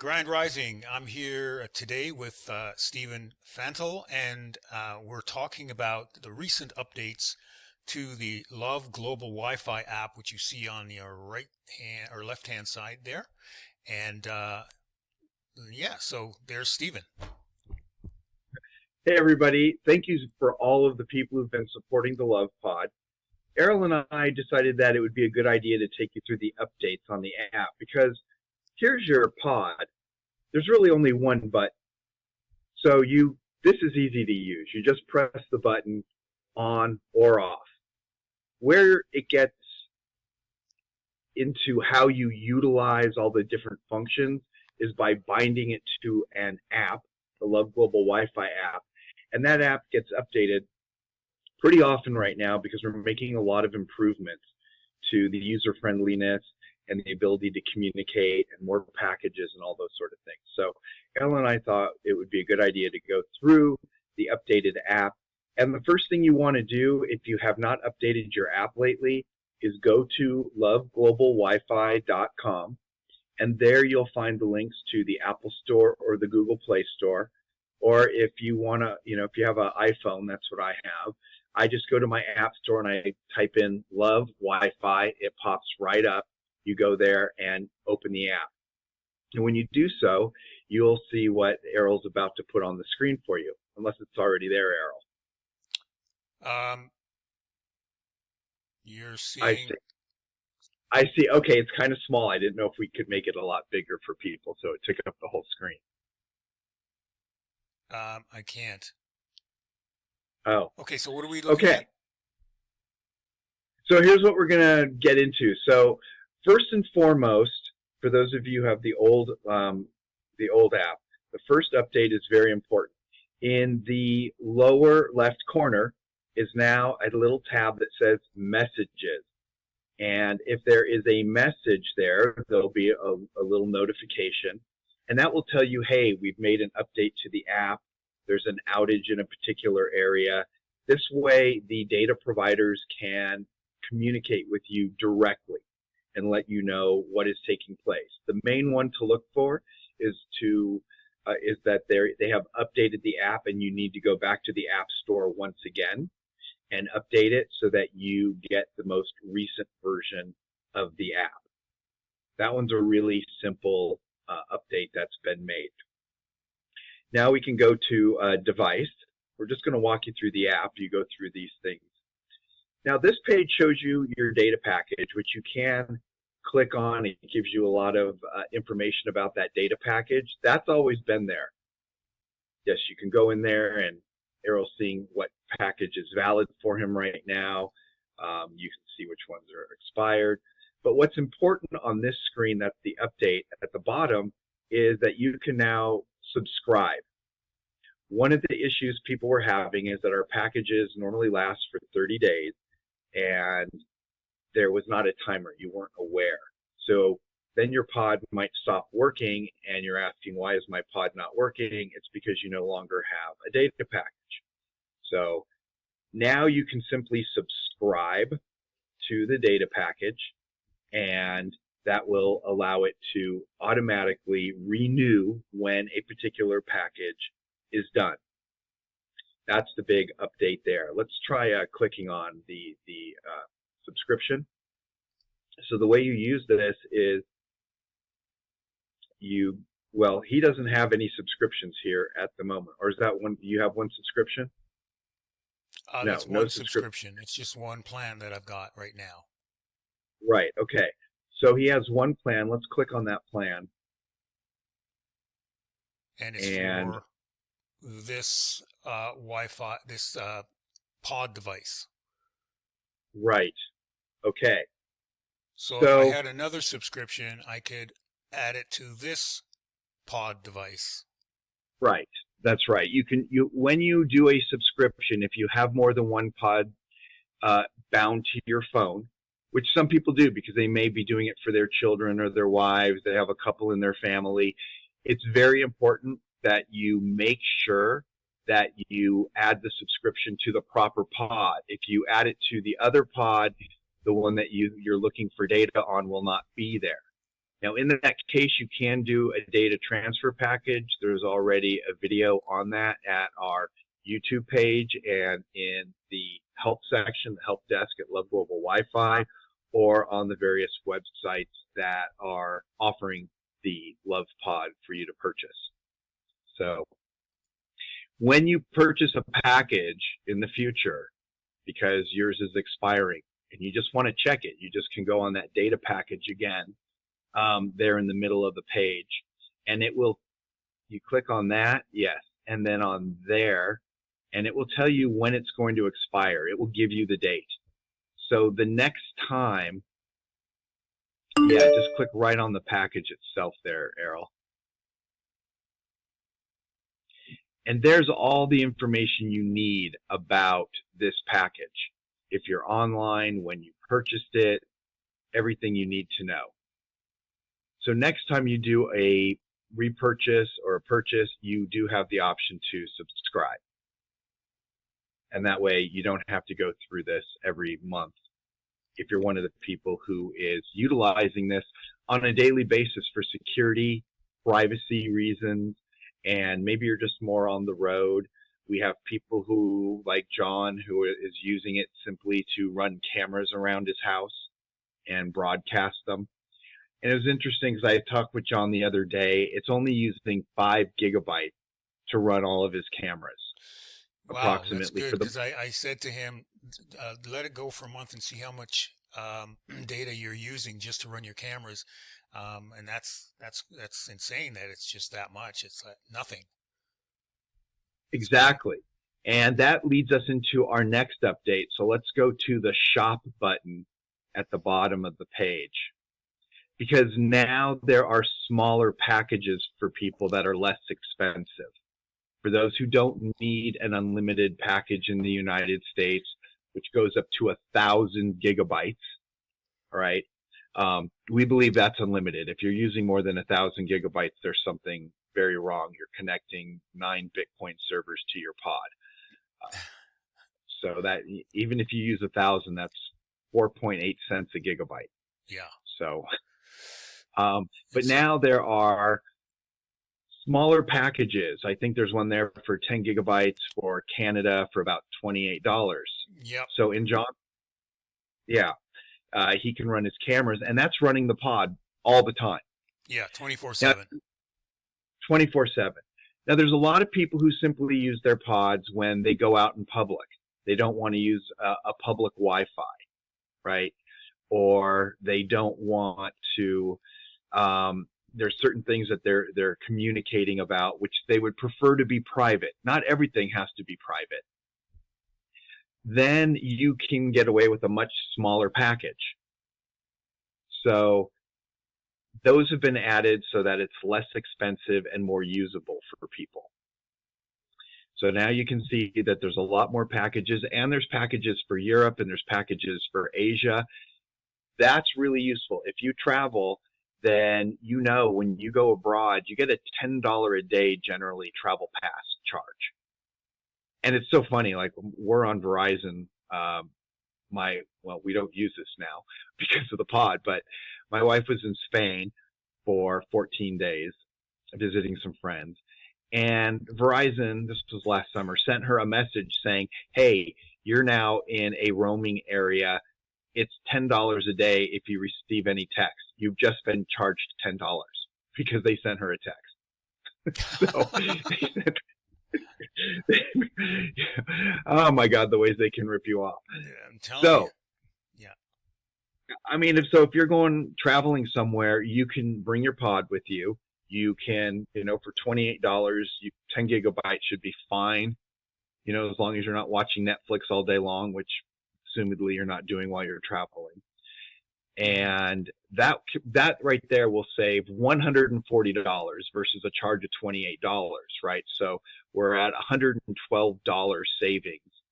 Grand Rising. I'm here today with Stephen Fantel, and we're talking about the recent updates to the L.O.V.E Global Wi-Fi app, which you see on your right hand or left hand side there. And yeah, so there's Stephen. Hey everybody, thank you for all of the people who've been supporting the L.O.V.E Pod. Errol and I decided that it would be a good idea to take you through the updates on the app because here's your pod. There's really only one button. So this is easy to use. You just press the button on or off. Where it gets into how you utilize all the different functions is by binding it to an app, the L.O.V.E Global Wi-Fi app. And that app gets updated pretty often right now because we're making a lot of improvements to the user friendliness and the ability to communicate and more packages and all those sort of things. So Ellen and I thought it would be a good idea to go through the updated app. And the first thing you want to do if you have not updated your app lately is go to loveglobalwifi.com, and there you'll find the links to the Apple Store or the Google Play Store. Or if you want to, if you have an iPhone, that's what I have. I just go to my app store and I type in L.O.V.E Wi-Fi. It pops right up. You go there and open the app. And when you do so, you'll see what Errol's about to put on the screen for you, unless it's already there, Errol. You're seeing... I see. Okay, it's kind of small. I didn't know if we could make it a lot bigger for people, so it took up the whole screen. I can't. Oh. Okay, so what are we looking at? So here's what we're going to get into. So first and foremost, for those of you who have the old app, the first update is very important. In the lower left corner is now a little tab that says Messages. And if there is a message there, there'll be a little notification. And that will tell you, hey, we've made an update to the app. There's an outage in a particular area. This way, the data providers can communicate with you directly and let you know what is taking place. The main one to look for is that they have updated the app, and you need to go back to the App Store once again and update it so that you get the most recent version of the app. That one's a really simple update that's been made. Now we can go to Device. We're just going to walk you through the app. You go through these things. Now this page shows you your data package, which you can click on. It gives you a lot of information about that data package. That's always been there. Yes, you can go in there, and Errol's seeing what package is valid for him right now. You can see which ones are expired. But what's important on this screen, that's the update at the bottom, is that you can now subscribe. One of the issues people were having is that our packages normally last for 30 days, and there was not a timer. You weren't aware. So then your pod might stop working, and you're asking, why is my pod not working? It's because you no longer have a data package. So now you can simply subscribe to the data package, and that will allow it to automatically renew when a particular package is done. That's the big update there. Let's try clicking on the subscription. So the way you use this is he doesn't have any subscriptions here at the moment. Or is that one, do you have one subscription? No, that's one subscription. It's just one plan that I've got right now. Right, okay. So he has one plan. Let's click on that plan. And it's for this Wi-Fi, this pod device. Right, okay. So if I had another subscription, I could add it to this pod device. Right, that's right. When you do a subscription, if you have more than one pod bound to your phone, which some people do because they may be doing it for their children or their wives, they have a couple in their family, it's very important that you make sure that you add the subscription to the proper pod. If you add it to the other pod, the one that you're looking for data on will not be there. Now, in that case, you can do a data transfer package. There's already a video on that at our YouTube page and in the help section, the help desk at L.O.V.E Global Wi-Fi, or on the various websites that are offering the L.O.V.E pod for you to purchase. So when you purchase a package in the future, because yours is expiring and you just want to check it, you just can go on that data package again, there in the middle of the page, and it will, you click on that, yes, and then on there, and it will tell you when it's going to expire. It will give you the date. So the next time, yeah, just click right on the package itself there, Errol. And there's all the information you need about this package. If you're online, when you purchased it, everything you need to know. So next time you do a repurchase or a purchase, you do have the option to subscribe. And that way you don't have to go through this every month if you're one of the people who is utilizing this on a daily basis for security, privacy reasons, and maybe you're just more on the road. We have people who, like John, who is using it simply to run cameras around his house and broadcast them. And it was interesting because I talked with John the other day. It's only using 5 gigabytes to run all of his cameras. Wow, approximately. that's good, because I said to him, let it go for a month and see how much data you're using just to run your cameras. And that's insane that it's just that much. It's like nothing. Exactly. And that leads us into our next update. So let's go to the shop button at the bottom of the page, because now there are smaller packages for people that are less expensive. For those who don't need an unlimited package in the United States, which goes up to 1,000 gigabytes, all right? We believe that's unlimited. If you're using more than 1,000 gigabytes, there's something very wrong. You're connecting 9 Bitcoin servers to your pod. So that even if you use 1,000, that's 4.8 cents a gigabyte. Yeah. So, but now there are smaller packages. I think there's one there for 10 gigabytes for Canada for about $28. Yep. So in John, yeah, he can run his cameras, and that's running the pod all the time. Yeah, 24/7. 24/7. Now, there's a lot of people who simply use their pods when they go out in public. They don't want to use a public Wi-Fi, right? Or they don't want to. There's certain things that they're communicating about which they would prefer to be private. Not everything has to be private. Then you can get away with a much smaller package. So those have been added so that it's less expensive and more usable for people. So now you can see that there's a lot more packages, and there's packages for Europe, and there's packages for Asia. That's really useful. If you travel, then you know when you go abroad, you get a $10 a day generally travel pass charge. And it's so funny, like we're on Verizon. Well, we don't use this now because of the pod, but my wife was in Spain for 14 days visiting some friends. And Verizon, this was last summer, sent her a message saying, hey, you're now in a roaming area. It's $10 a day if you receive any text. You've just been charged $10 because they sent her a text. So oh my God, the ways they can rip you off. Yeah, I'm telling you. Yeah. I mean, if you're going traveling somewhere, you can bring your pod with you. You can, for $28, 10 gigabytes should be fine. As long as you're not watching Netflix all day long, which assumedly you're not doing while you're traveling. And that right there will save $140 versus a charge of $28, right? So we're at $112 savings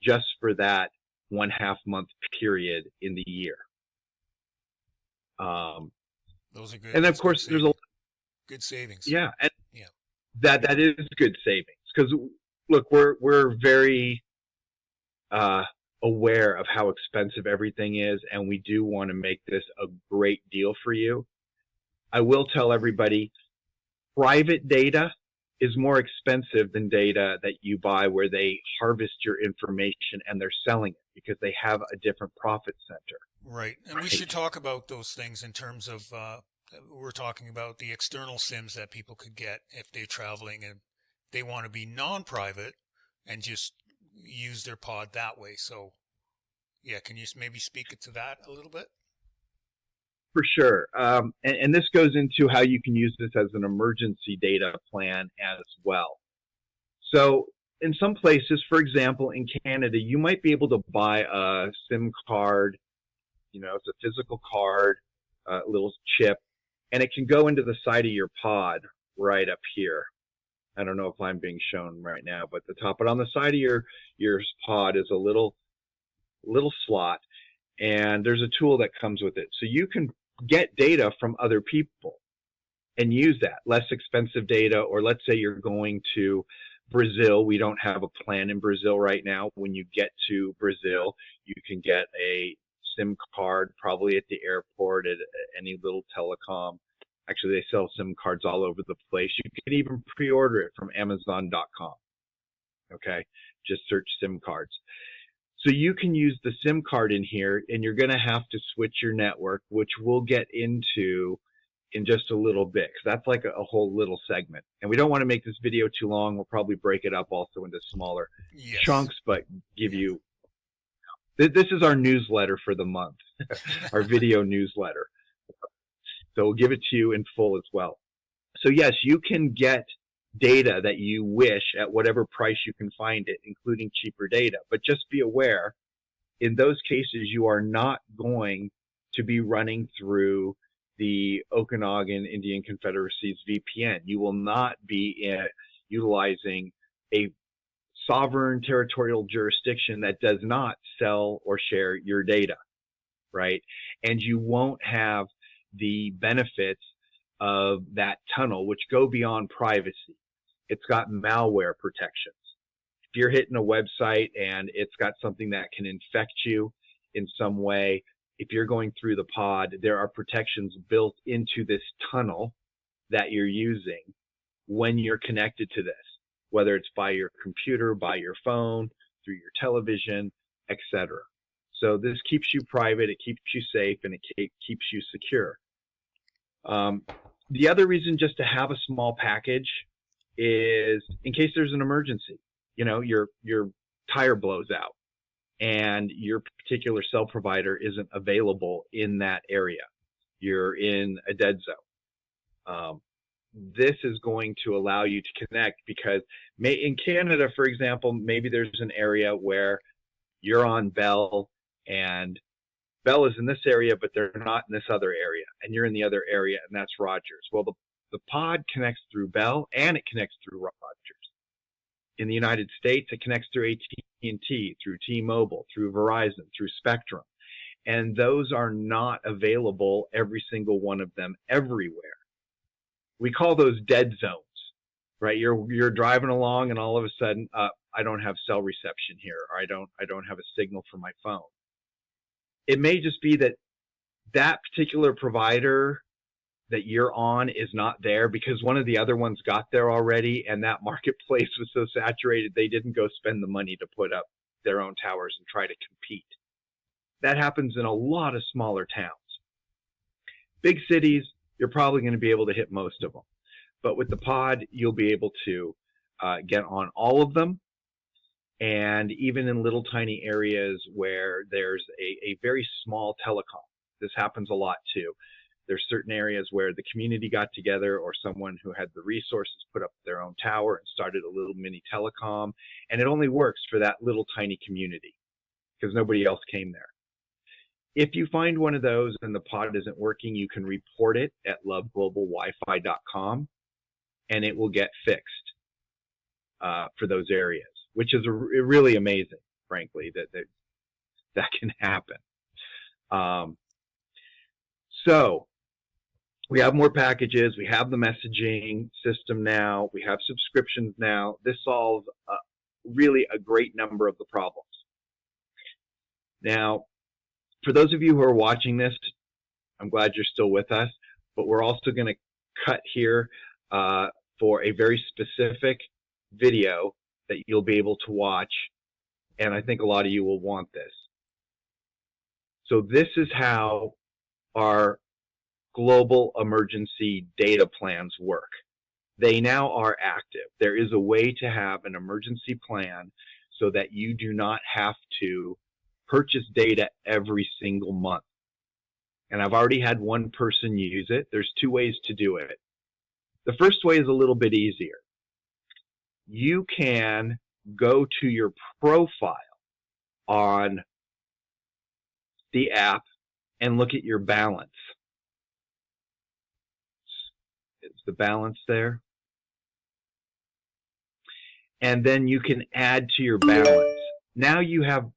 just for that 1.5 month period in the year. Those are good. And of course, there's a good savings. Yeah, and yeah, that is good savings, because look, we're very aware of how expensive everything is, and we do want to make this a great deal for you. I will tell everybody, private data is more expensive than data that you buy where they harvest your information and they're selling it because they have a different profit center. Right. And we Right. should talk about those things in terms of, we're talking about the external SIMs that people could get if they're traveling and they want to be non-private and just use their pod that way. So, yeah, can you maybe speak to that a little bit? For sure. And this goes into how you can use this as an emergency data plan as well. So in some places, for example, in Canada, you might be able to buy a SIM card. It's a physical card, a little chip, and it can go into the side of your pod right up here. I don't know if I'm being shown right now, but on the side of your pod is a little slot, and there's a tool that comes with it. So you can get data from other people and use that less expensive data. Or let's say you're going to Brazil. We don't have a plan in Brazil right now. When you get to Brazil, you can get a SIM card probably at the airport, at any little telecom. Actually, they sell SIM cards all over the place. You can even pre-order it from Amazon.com. Okay, just search SIM cards. So you can use the SIM card in here, and you're going to have to switch your network, which we'll get into in just a little bit, because that's like a whole little segment. And we don't want to make this video too long. We'll probably break it up also into smaller Yes. chunks, but give you, this is our newsletter for the month, our video newsletter. So we'll give it to you in full as well. So yes, you can get data that you wish at whatever price you can find it, including cheaper data. But just be aware, in those cases, you are not going to be running through the Okanagan Indian Confederacy's VPN. You will not be utilizing a sovereign territorial jurisdiction that does not sell or share your data, right? And you won't have the benefits of that tunnel, which go beyond privacy. It's got malware protections. If you're hitting a website and it's got something that can infect you in some way, if you're going through the pod, there are protections built into this tunnel that you're using when you're connected to this, whether it's by your computer, by your phone, through your television, etc. So this keeps you private, it keeps you safe, and it keeps you secure. The other reason just to have a small package is in case there's an emergency. Your tire blows out and your particular cell provider isn't available in that area. You're in a dead zone. This is going to allow you to connect, because in Canada, for example, maybe there's an area where you're on Bell and Bell is in this area, but they're not in this other area, and you're in the other area, and that's Rogers. Well, the pod connects through Bell and it connects through Rogers. In the United States, it connects through AT&T, through T-Mobile, through Verizon, through Spectrum. And those are not available, every single one of them, everywhere. We call those dead zones, right? You're driving along and all of a sudden, I don't have cell reception here, or I don't have a signal for my phone. It may just be that particular provider that you're on is not there because one of the other ones got there already, and that marketplace was so saturated they didn't go spend the money to put up their own towers and try to compete. That happens in a lot of smaller towns. Big cities, you're probably going to be able to hit most of them. But with the pod, you'll be able to get on all of them. And even in little tiny areas where there's a very small telecom, this happens a lot too. There's certain areas where the community got together, or someone who had the resources put up their own tower and started a little mini telecom, and it only works for that little tiny community because nobody else came there. If you find one of those and the pod isn't working, you can report it at loveglobalwifi.com, and it will get fixed for those areas, which is really amazing, frankly, that can happen. So we have more packages. We have the messaging system now. We have subscriptions now. This solves really a great number of the problems. Now, for those of you who are watching this, I'm glad you're still with us. but we're also going to cut here for a very specific video that you'll be able to watch, and I think a lot of you will want this. So this is how our global emergency data plans work. They now are active. There is a way to have an emergency plan so that you do not have to purchase data every single month. And I've already had one person use it. There's two ways to do it. The first way is a little bit easier. You can go to your profile on the app and look at your balance. Is the balance there? And then you can add to your balance. Now you have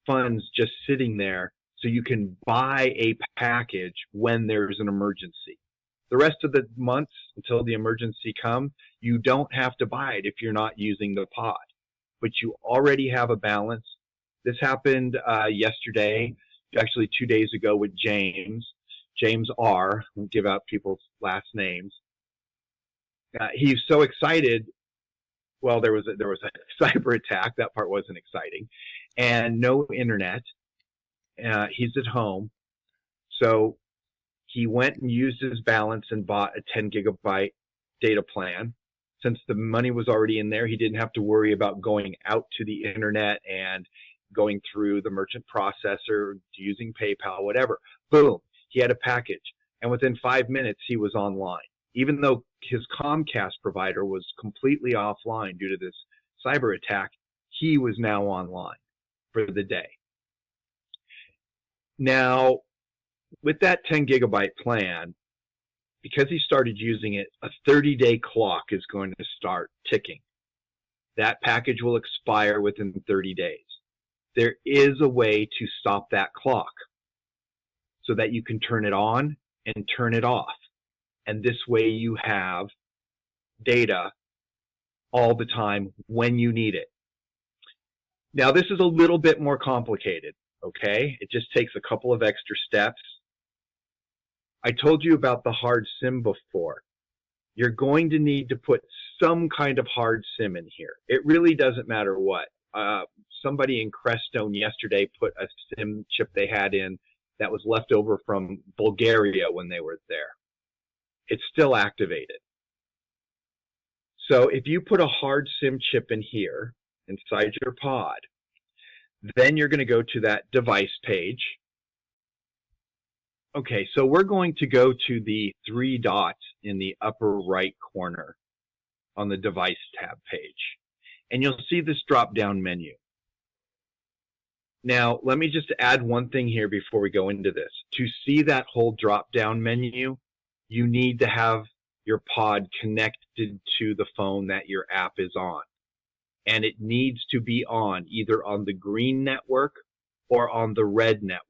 funds just sitting there so you can buy a package when there's an emergency. The rest of the months until the emergency comes, you don't have to buy it if you're not using the pod. But you already have a balance. This happened yesterday, actually 2 days ago with James R. We'll give out people's last names. He's so excited. Well, there was a cyber attack. That part wasn't exciting, and no internet. He's at home, so he went and used his balance and bought a 10 gigabyte data plan. Since the money was already in there, he didn't have to worry about going out to the internet and going through the merchant processor, using PayPal, whatever. Boom, he had a package, and within 5 minutes he was online. Even though his Comcast provider was completely offline due to this cyber attack, he was now online for the day. Now, with that 10 gigabyte plan, because he started using it, a 30-day clock is going to start ticking. That package will expire within 30 days. There is a way to stop that clock so that you can turn it on and turn it off. And this way you have data all the time when you need it. Now, this is a little bit more complicated, okay? It just takes a couple of extra steps. I told you about the hard SIM before. You're going to need to put some kind of hard SIM in here. It really doesn't matter what. Somebody in Crestone yesterday put a SIM chip they had in that was left over from Bulgaria when they were there. It's still activated. So if you put a hard SIM chip in here inside your pod, then you're going to go to that device page. Okay, so we're going to go to the 3 dots in the upper right corner on the device tab page, and you'll see this drop-down menu. Now, let me just add one thing here before we go into this. To see that whole drop-down menu, you need to have your pod connected to the phone that your app is on. And it needs to be on either on the green network or on the red network.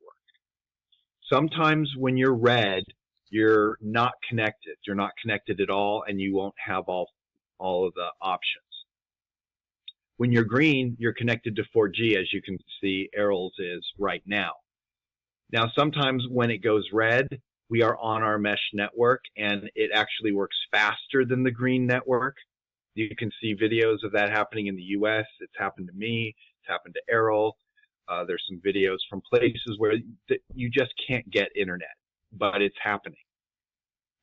Sometimes when you're red, you're not connected. You're not connected at all, and you won't have all of the options. When you're green, you're connected to 4G, as you can see Errol's is right now. Now, sometimes when it goes red, we are on our mesh network, and it actually works faster than the green network. You can see videos of that happening in the US. It's happened to me. It's happened to Errol. There's some videos from places where you just can't get internet, but it's happening.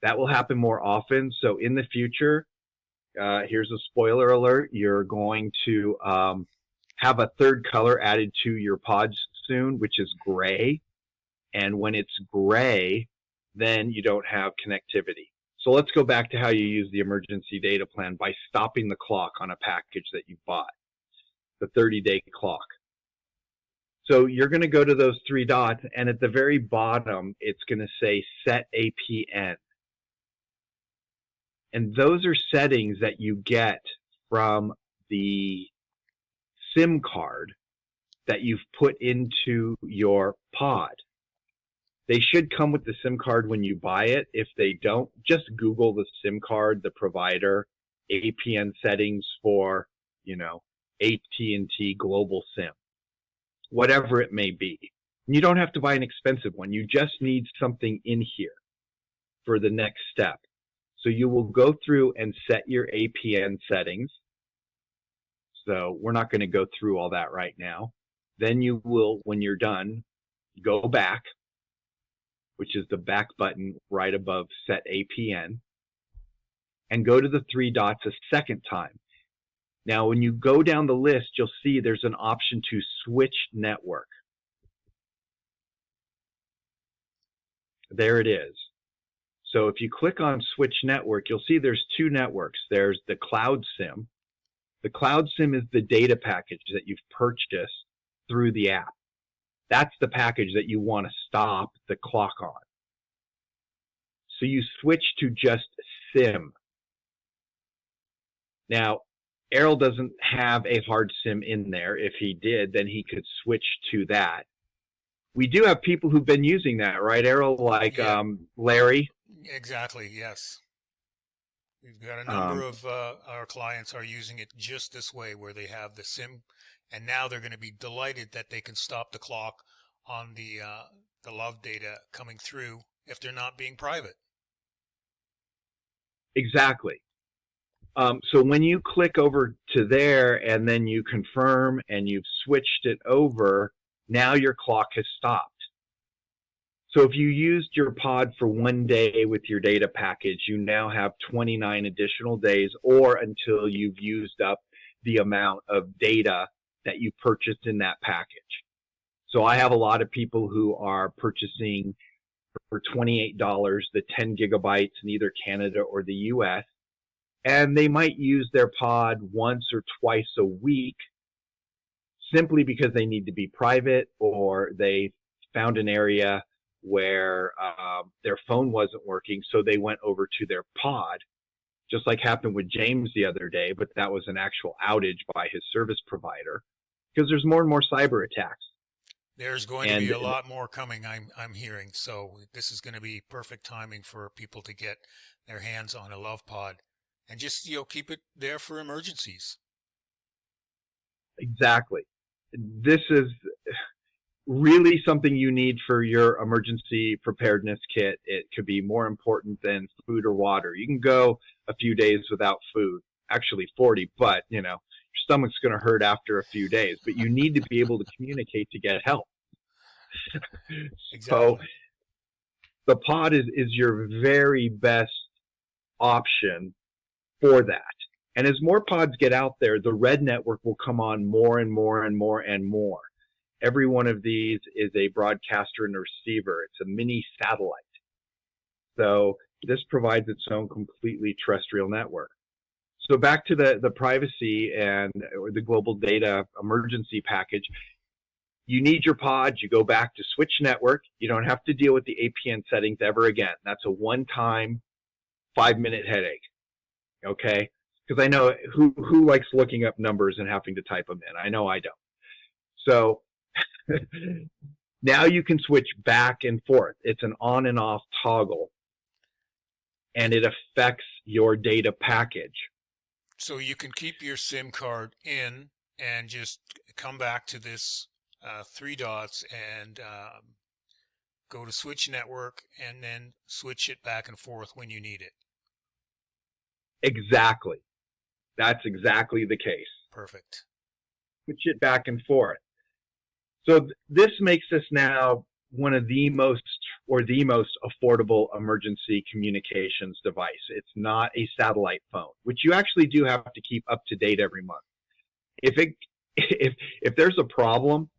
That will happen more often. So in the future, here's a spoiler alert, you're going to have a third color added to your pods soon, which is gray. And when it's gray, then you don't have connectivity. So let's go back to how you use the emergency data plan by stopping the clock on a package that you bought, the 30-day clock. So you're going to go to those 3 dots, and at the very bottom, it's going to say Set APN. And those are settings that you get from the SIM card that you've put into your pod. They should come with the SIM card when you buy it. If they don't, just Google the SIM card, the provider, APN settings for, AT&T Global SIM, whatever it may be. And you don't have to buy an expensive one. You just need something in here for the next step. So you will go through and set your APN settings. So we're not going to go through all that right now. Then you will, when you're done, go back, which is the back button right above Set APN, and go to the three dots a second time. Now, when you go down the list, you'll see there's an option to switch network. There it is. So if you click on switch network, you'll see there's two networks. There's the Cloud SIM. The Cloud SIM is the data package that you've purchased through the app. That's the package that you want to stop the clock on. So you switch to just SIM. Now, Errol doesn't have a hard SIM in there. If he did, then he could switch to that. We do have people who've been using that, right, Errol? Like Larry? Exactly, yes. We've got a number of our clients are using it just this way, where they have the SIM, and now they're going to be delighted that they can stop the clock on the L.O.V.E data coming through if they're not being private. Exactly. So when you click over to there and then you confirm and you've switched it over, now your clock has stopped. So if you used your pod for 1 day with your data package, you now have 29 additional days, or until you've used up the amount of data that you purchased in that package. So I have a lot of people who are purchasing for $28 the 10 gigabytes in either Canada or the US. And they might use their pod once or twice a week simply because they need to be private, or they found an area where their phone wasn't working, so they went over to their pod, just like happened with James the other day, but that was an actual outage by his service provider, because there's more and more cyber attacks. There's going to be a lot more coming, I'm hearing, so this is going to be perfect timing for people to get their hands on a L.O.V.E pod. And just, keep it there for emergencies. Exactly. This is really something you need for your emergency preparedness kit. It could be more important than food or water. You can go a few days without food, actually 40, but, your stomach's going to hurt after a few days. But you need to be able to communicate to get help. Exactly. So the pod is your very best option for that. And as more pods get out there, the red network will come on more and more and more and more. Every one of these is a broadcaster and a receiver. It's a mini satellite. So this provides its own completely terrestrial network. So back to the privacy and the global data emergency package. You need your pod. You go back to switch network. You don't have to deal with the APN settings ever again. That's a one-time 5-minute headache. Okay, because I know who likes looking up numbers and having to type them in. I know I don't. So now you can switch back and forth. It's an on and off toggle, and it affects your data package. So you can keep your SIM card in and just come back to this 3 dots and go to switch network, and then switch it back and forth when you need it. Exactly. That's exactly the case. Perfect. Switch it back and forth. So this makes us now one of the most affordable emergency communications device. It's not a satellite phone, which you actually do have to keep up to date every month. If there's a problem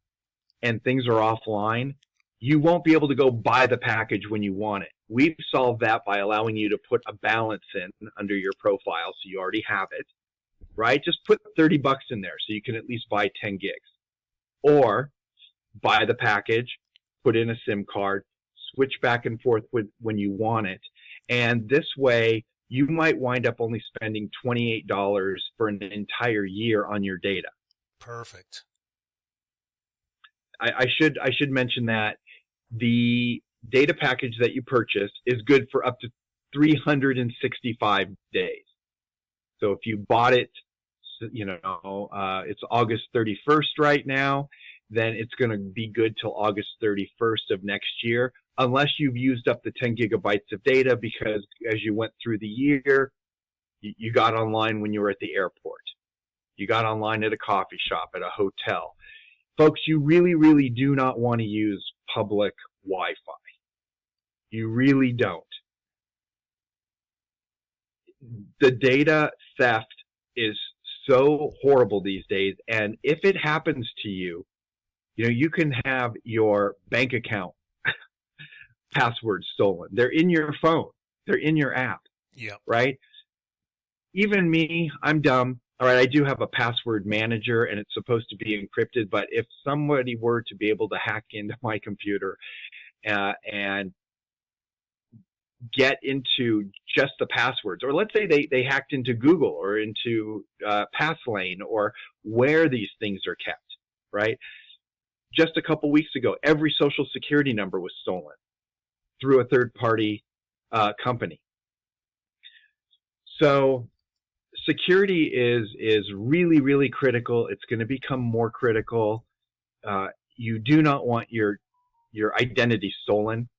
and things are offline, you won't be able to go buy the package when you want it. We've solved that by allowing you to put a balance in under your profile, so you already have it, right? Just put $30 in there so you can at least buy 10 gigs. Or buy the package, put in a SIM card, switch back and forth when you want it. And this way, you might wind up only spending $28 for an entire year on your data. Perfect. I should mention that the data package that you purchased is good for up to 365 days. So if you bought it, it's August 31st right now, then it's going to be good till August 31st of next year. unless you've used up the 10 gigabytes of data because as you went through the year, you got online when you were at the airport. You got online at a coffee shop, at a hotel. Folks, you really, really do not want to use public Wi-Fi. You really don't. The data theft is so horrible these days, and if it happens to you, you can have your bank account passwords stolen. They're in your phone. They're in your app. Yeah. Right? Even me, I'm dumb. All right, I do have a password manager, and it's supposed to be encrypted, but if somebody were to be able to hack into my computer and get into just the passwords, or let's say they hacked into Google or into Passlane or where these things are kept, right? Just a couple weeks ago, every social security number was stolen through a third-party company. So security is really, really critical. It's going to become more critical. You do not want your identity stolen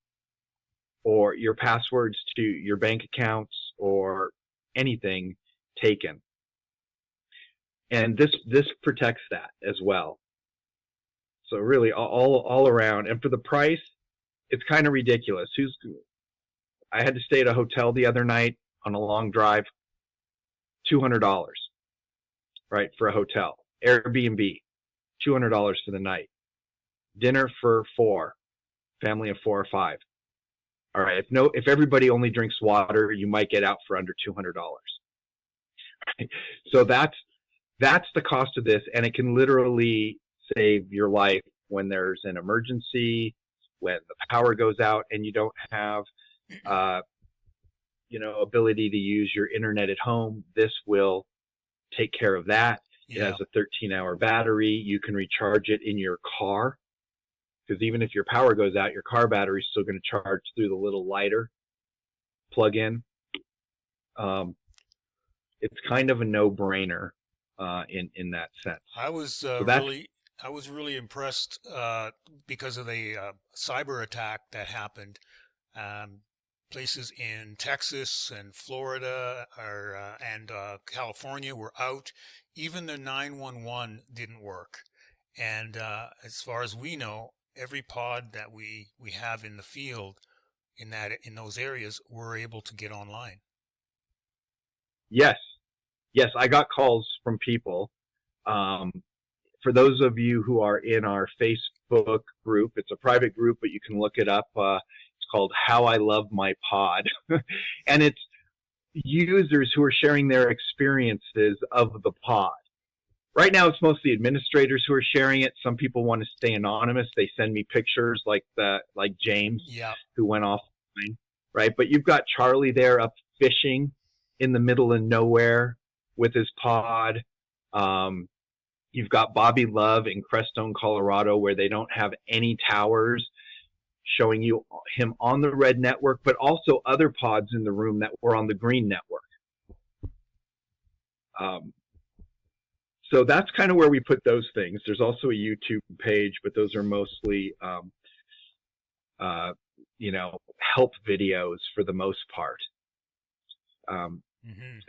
or your passwords to your bank accounts or anything taken. And this protects that as well. So really all around. And for the price, it's kind of ridiculous. I had to stay at a hotel the other night on a long drive. $200, right, for a hotel. Airbnb, $200 for the night. Dinner for 4, family of 4 or 5. All right, if everybody only drinks water, you might get out for under $200. Right? So that's the cost of this, and it can literally save your life when there's an emergency, when the power goes out, and you don't have ability to use your internet at home. This will take care of that. Yeah. It has a 13-hour battery. You can recharge it in your car, because even if your power goes out, your car battery is still going to charge through the little lighter plug-in. It's kind of a no-brainer in that sense. I was really impressed because of the cyber attack that happened. Places in Texas and Florida and California were out. Even the 911 didn't work. And as far as we know, every pod that we have in the field in those areas, we're able to get online. Yes, I got calls from people. For those of you who are in our Facebook group, it's a private group, but you can look it up. Called How I Love My Pod. And it's users who are sharing their experiences of the pod. Right now, it's mostly administrators who are sharing it. Some people want to stay anonymous. They send me pictures like James, yeah, who went offline, right? But you've got Charlie there up fishing in the middle of nowhere with his pod. You've got Bobby Love in Crestone, Colorado, where they don't have any towers, showing you him on the red network, but also other pods in the room that were on the green network. So that's kind of where we put those things. There's also a YouTube page, but those are mostly, help videos for the most part.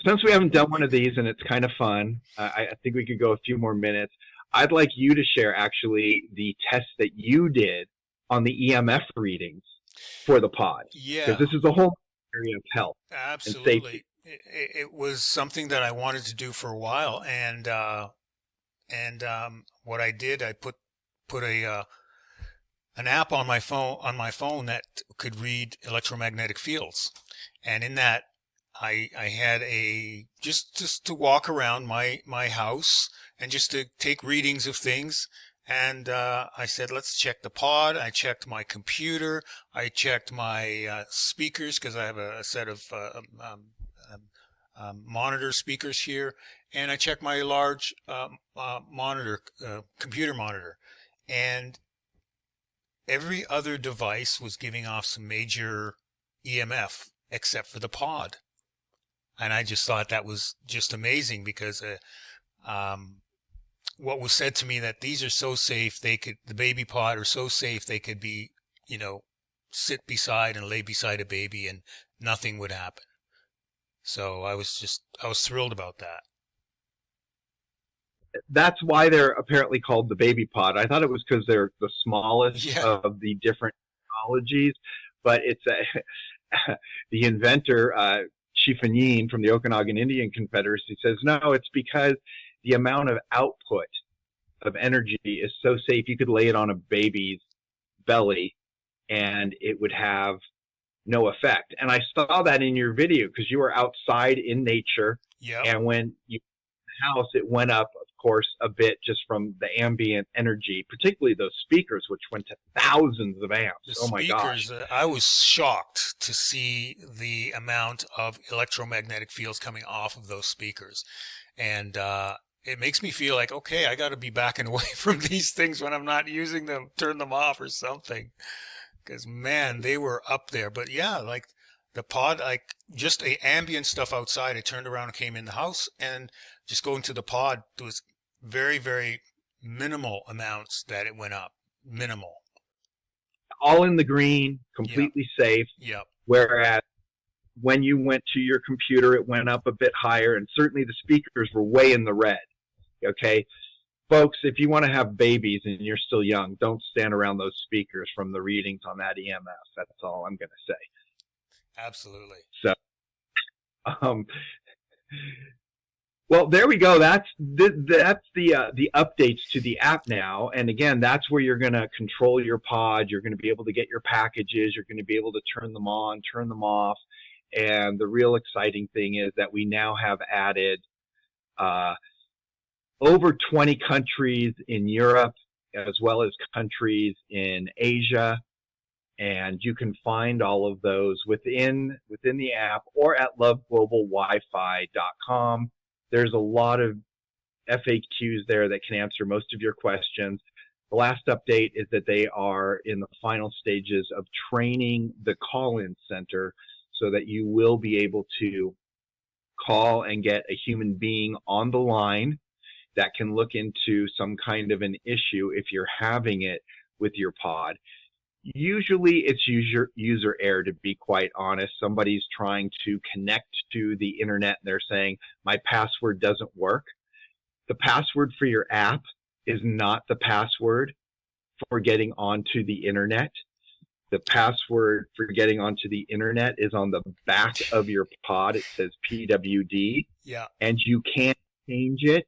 Since we haven't done one of these and it's kind of fun, I think we could go a few more minutes. I'd like you to share actually the test that you did on the EMF readings for the pod. Yeah. Because this is a whole area of health. Absolutely. And safety. It was something that I wanted to do for a while, and what I did, I put an app on my phone that could read electromagnetic fields, and in that I had just to walk around my house and just to take readings of things. And I said, let's check the pod. I checked my computer. I checked my speakers, because I have a set of monitor speakers here. And I checked my large computer monitor. And every other device was giving off some major EMF except for the pod. And I just thought that was just amazing, because what was said to me that these are so safe, the baby pod are so safe, they could be, sit beside and lay beside a baby and nothing would happen. So I was thrilled about that. That's why they're apparently called the baby pod. I thought it was because they're the smallest Yeah. of the different technologies, but it's the inventor, Chief from the Okanagan Indian Confederacy says, no, it's because the amount of output of energy is so safe. You could lay it on a baby's belly and it would have no effect. And I saw that in your video because you were outside in nature. Yep. And when you house, it went up, of course, a bit just from the ambient energy, particularly those speakers, which went to thousands of amps. Oh my gosh. I was shocked to see the amount of electromagnetic fields coming off of those speakers. And it makes me feel like, okay, I got to be backing away from these things when I'm not using them, turn them off or something. Because, man, they were up there. But yeah, like the pod, like just the ambient stuff outside, I turned around and came in the house, and just going to the pod, there was very, very minimal amounts that it went up. Minimal. All in the green, completely safe. Yep. Whereas when you went to your computer, it went up a bit higher, and certainly the speakers were way in the red. Okay? Folks, if you want to have babies and you're still young, don't stand around those speakers from the readings on that EMF. That's all I'm going to say. Absolutely. So, well, there we go. That's the updates to the app now. And again, that's where you're going to control your pod. You're going to be able to get your packages. You're going to be able to turn them on, turn them off. And the real exciting thing is that we now have added over 20 countries in Europe, as well as countries in Asia. And you can find all of those within the app or at loveglobalwifi.com. There's a lot of FAQs there that can answer most of your questions. The last update is that they are in the final stages of training the call-in center so that you will be able to call and get a human being on the line that can look into some kind of an issue if you're having it with your pod. Usually it's user error, to be quite honest. Somebody's trying to connect to the internet and they're saying, my password doesn't work. The password for your app is not the password for getting onto the internet. The password for getting onto the internet is on the back of your pod. It says PWD. Yeah. And you can't change it.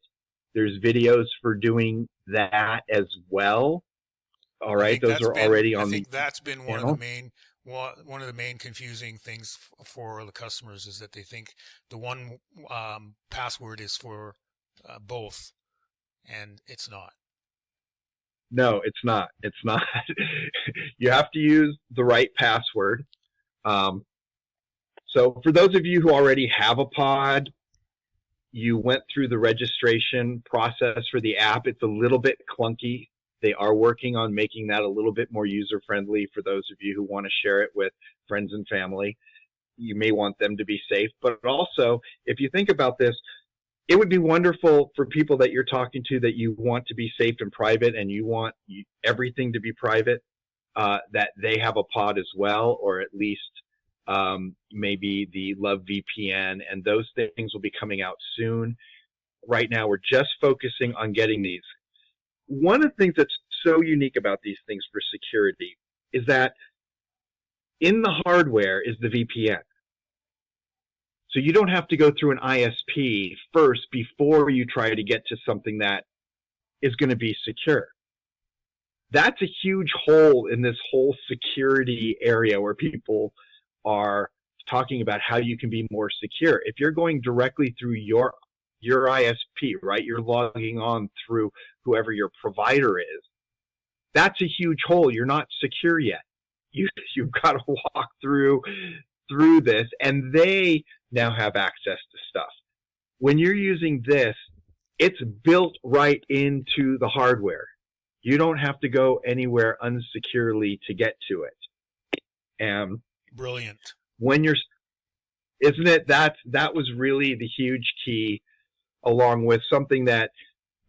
There's videos for doing that as well. All right, those are already on. I think that's been one of the main confusing things for the customers is that they think the one password is for both, and it's not. No, it's not. It's not. You have to use the right password. So for those of you who already have a pod, you went through the registration process for the app. It's a little bit clunky. They are working on making that a little bit more user-friendly for those of you who want to share it with friends and family. You may want them to be safe. But also, if you think about this, it would be wonderful for people that you're talking to that you want to be safe and private and you want everything to be private, that they have a pod as well, or at least maybe the L.O.V.E VPN, and those things will be coming out soon. Right now, we're just focusing on getting these. One of the things that's so unique about these things for security is that in the hardware is the VPN. So you don't have to go through an ISP first before you try to get to something that is going to be secure. That's a huge hole in this whole security area where people are talking about how you can be more secure. If you're going directly through your ISP, right? You're logging on through whoever your provider is. That's a huge hole. You're not secure yet. You've got to walk through this, and they now have access to stuff. When you're using this, it's built right into the hardware. You don't have to go anywhere unsecurely to get to it. And brilliant. Isn't it? That was really the huge key, along with something that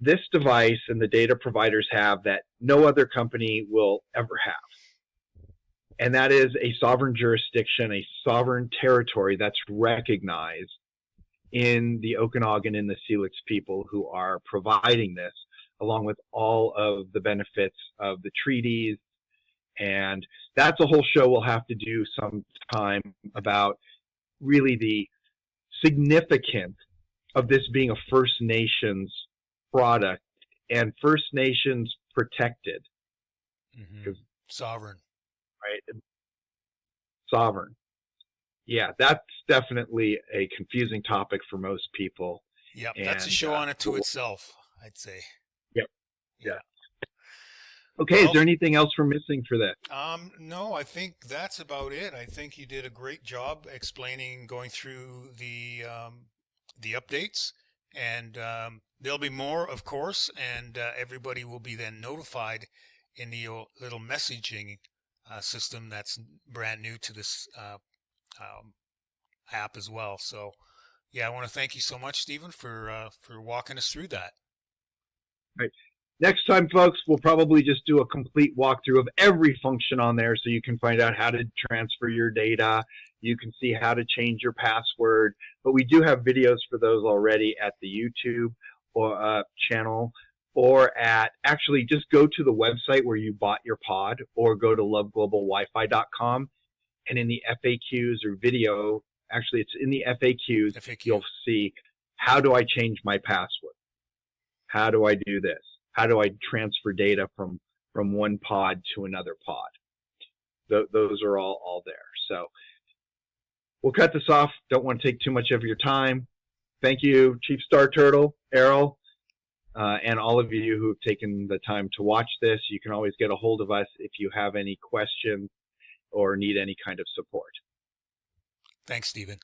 this device and the data providers have that no other company will ever have. and that is a sovereign jurisdiction, a sovereign territory that's recognized in the Okanagan and the Syilx people who are providing this, along with all of the benefits of the treaties. And that's a whole show we'll have to do sometime about really the significance of this being a First Nations product and First Nations protected. Sovereign. Right? Sovereign. Yeah, that's definitely a confusing topic for most people. Yep, that's a show on it to itself, I'd say. Yep. Yeah. Okay, well, is there anything else we're missing for that? No, I think that's about it. I think you did a great job explaining, going through the updates, and there'll be more, of course, and everybody will be then notified in the little messaging system that's brand new to this app as well. So, yeah, I want to thank you so much, Stephen, for walking us through that. Right. Next time, folks, we'll probably just do a complete walkthrough of every function on there so you can find out how to transfer your data. You can see how to change your password. But we do have videos for those already at the YouTube or channel, or actually just go to the website where you bought your pod, or go to loveglobalwifi.com, and in the FAQs or video, actually it's in the FAQs, you'll see, how do I change my password? How do I do this? How do I transfer data from one pod to another pod? Those are all there. So we'll cut this off. Don't want to take too much of your time. Thank you, Chief Star Turtle, Errol, and all of you who have taken the time to watch this. You can always get a hold of us if you have any questions or need any kind of support. Thanks, Stephen.